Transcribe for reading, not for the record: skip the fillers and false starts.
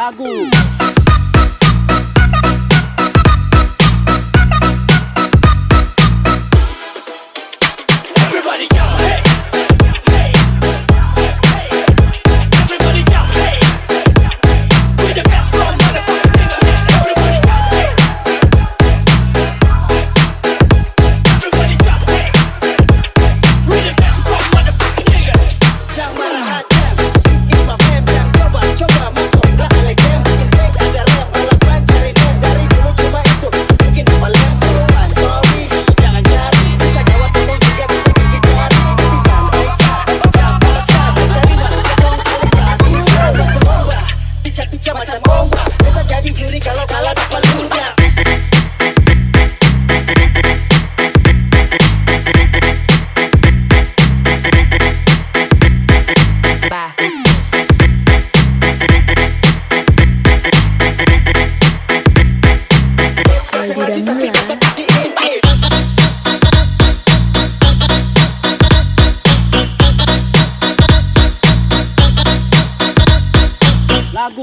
lagu. Everybody go, hey, hey, hey, everybody go, hey, we the best from motherfucking niggas. Everybody go, hey, everybody go, hey, we the best from motherfucking niggas. Jangan ada, this is my fam. Jangan coba masuk ke alay game. Bikin fake ada rap, balapan cari name. Dari dulu cuma itu, mungkin paling suruhan. Sorry, jangan cari, bisa gawat tolong juga bisa gigit jari. Tapi santai sa, jangan paksa. Dari mana dong, kalau gak bisa berubah. Pica-pica macam ombak, bisa jadi juri kalau kalah dapat ludah. Lagu.